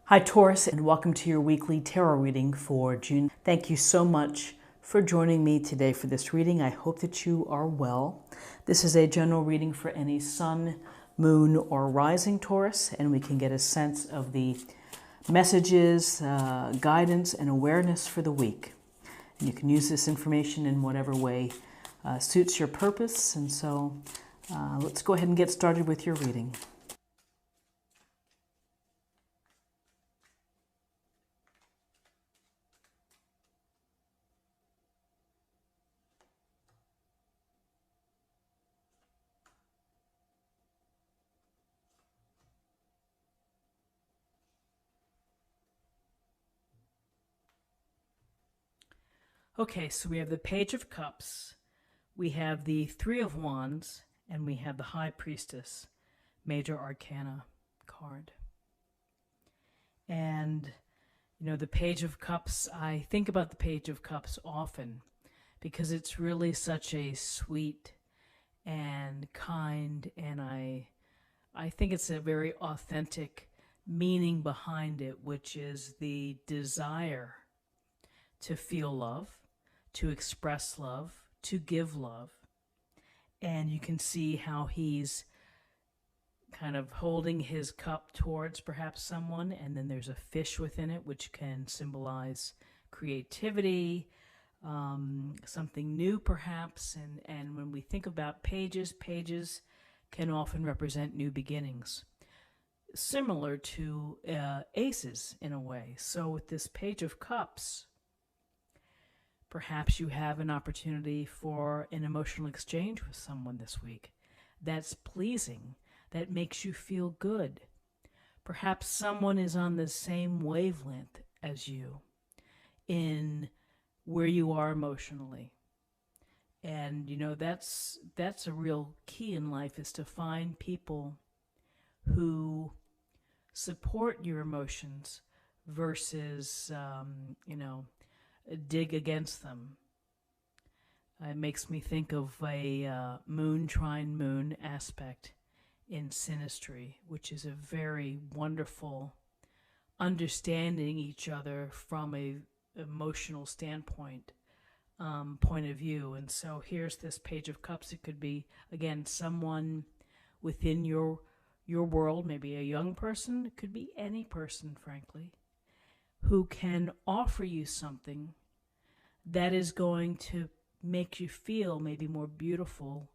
Hi, Taurus, and welcome to your weekly tarot reading for June. Thank you so much for joining me today for this reading. I hope that you are well. This is a general reading for any sun, moon, or rising Taurus, and we can get a sense of the messages, guidance, and awareness for the week. And you can use this information in whatever way suits your purpose. And so let's go ahead and get started with your reading. Okay, so we have the Page of Cups, we have the Three of Wands, and we have the High Priestess, Major Arcana card. And, you know, the Page of Cups, I think about the Page of Cups often because it's really such a sweet and kind, and I think it's a very authentic meaning behind it, which is the desire to feel love, to express love, to give love. And you can see how he's kind of holding his cup towards perhaps someone, and then there's a fish within it, which can symbolize creativity, something new perhaps. And when we think about pages can often represent new beginnings, similar to aces in a way. So with this Page of Cups, perhaps you have an opportunity for an emotional exchange with someone this week that's pleasing, that makes you feel good. Perhaps someone is on the same wavelength as you in where you are emotionally. And, you know, that's a real key in life, is to find people who support your emotions versus, dig against them. It makes me think of a moon trine moon aspect in synastry, which is a very wonderful understanding each other from a emotional standpoint, point of view. And so here's this Page of Cups. It could be, again, someone within your world, maybe a young person. It could be any person, frankly, who can offer you something that is going to make you feel maybe more beautiful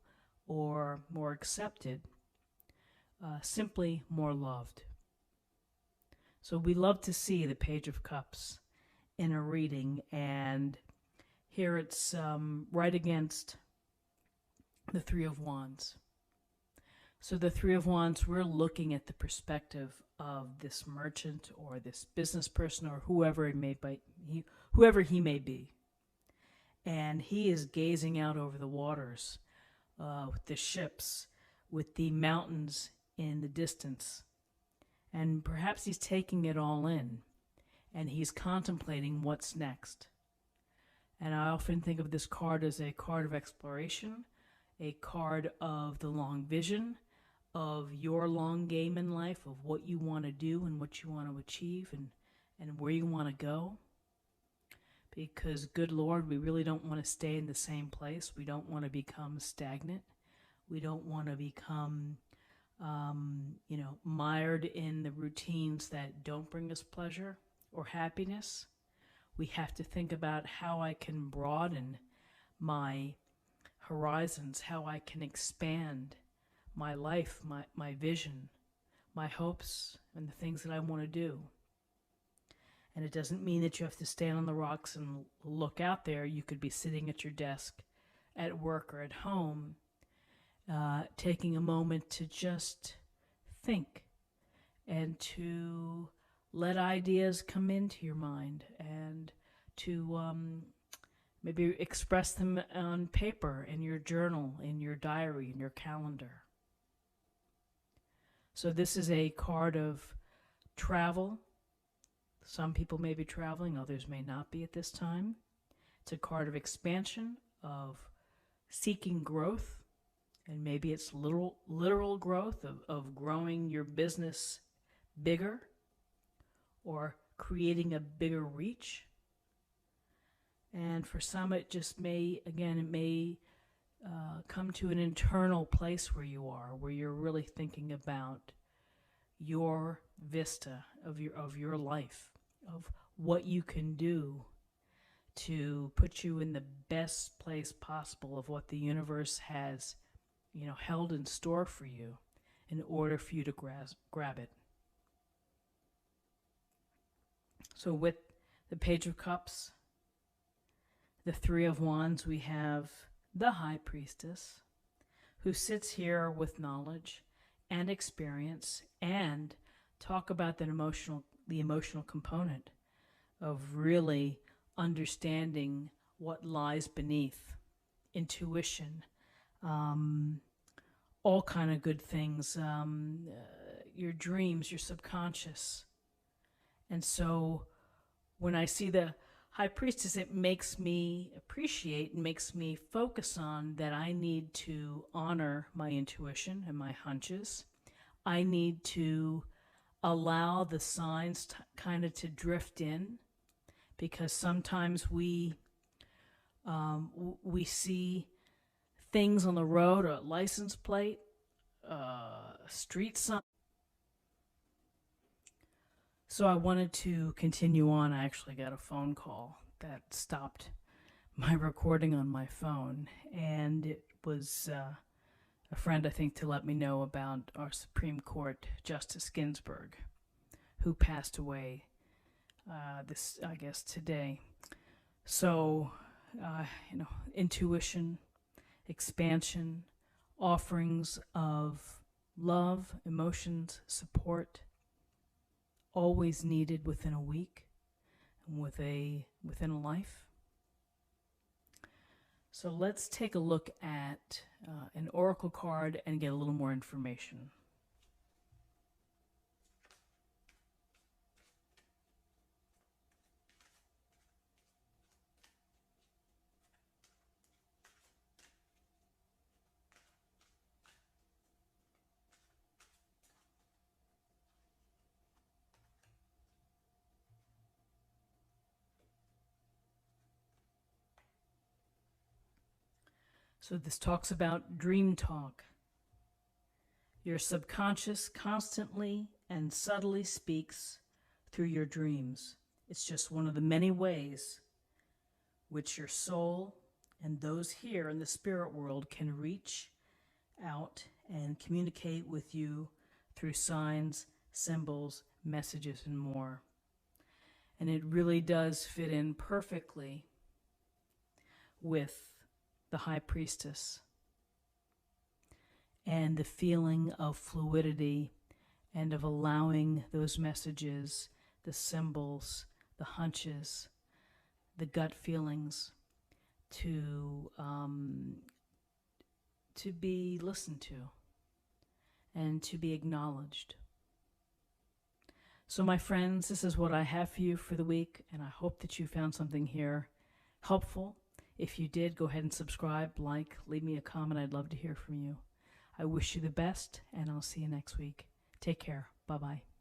or more accepted, simply more loved. So we love to see the Page of Cups in a reading, and here it's right against the Three of Wands. So the Three of Wands, we're looking at the perspective of this merchant or this business person or whoever he may be. And he is gazing out over the waters, with the ships, with the mountains in the distance. And perhaps he's taking it all in, and he's contemplating what's next. And I often think of this card as a card of exploration, a card of the long vision, of your long game in life, of what you want to do and what you want to achieve, and where you want to go. Because, good Lord, we really don't want to stay in the same place. We don't want to become stagnant. We don't want to become, mired in the routines that don't bring us pleasure or happiness. We have to think about how I can broaden my horizons, how I can expand my life, my vision, my hopes, and the things that I want to do. And it doesn't mean that you have to stand on the rocks and look out there. You could be sitting at your desk at work or at home, taking a moment to just think and to let ideas come into your mind and to maybe express them on paper, in your journal, in your diary, in your calendar. So this is a card of travel. Some people may be traveling, others may not be at this time. It's a card of expansion, of seeking growth, and maybe it's literal growth of growing your business bigger, or creating a bigger reach. And for some, it just may, again, it may come to an internal place where you are, where you're really thinking about your vista of your life, of what you can do to put you in the best place possible of what the universe has, held in store for you in order for you to grab it. So with the Page of Cups, the Three of Wands, we have the High Priestess, who sits here with knowledge and experience, and talk about the emotional component of really understanding what lies beneath, intuition, all kind of good things, your dreams, your subconscious. And so when I see the High Priestess, it makes me appreciate and makes me focus on that I need to honor my intuition and my hunches. I need to allow the signs kind of to drift in, because sometimes we see things on the road, a license plate, street sign. So I wanted to continue on. I actually got a phone call that stopped my recording on my phone, and it was a friend, I think, to let me know about our Supreme Court Justice Ginsburg, who passed away today. So, intuition, expansion, offerings of love, emotions, support, always needed within a week and within a life. So let's take a look at an oracle card and get a little more information. So this talks about dream talk. Your subconscious constantly and subtly speaks through your dreams. It's just one of the many ways which your soul and those here in the spirit world can reach out and communicate with you through signs, symbols, messages, and more. And it really does fit in perfectly with the High Priestess and the feeling of fluidity and of allowing those messages, the symbols, the hunches, the gut feelings to be listened to and to be acknowledged. So my friends, this is what I have for you for the week, and I hope that you found something here helpful. If you did, go ahead and subscribe, like, leave me a comment. I'd love to hear from you. I wish you the best, and I'll see you next week. Take care. Bye-bye.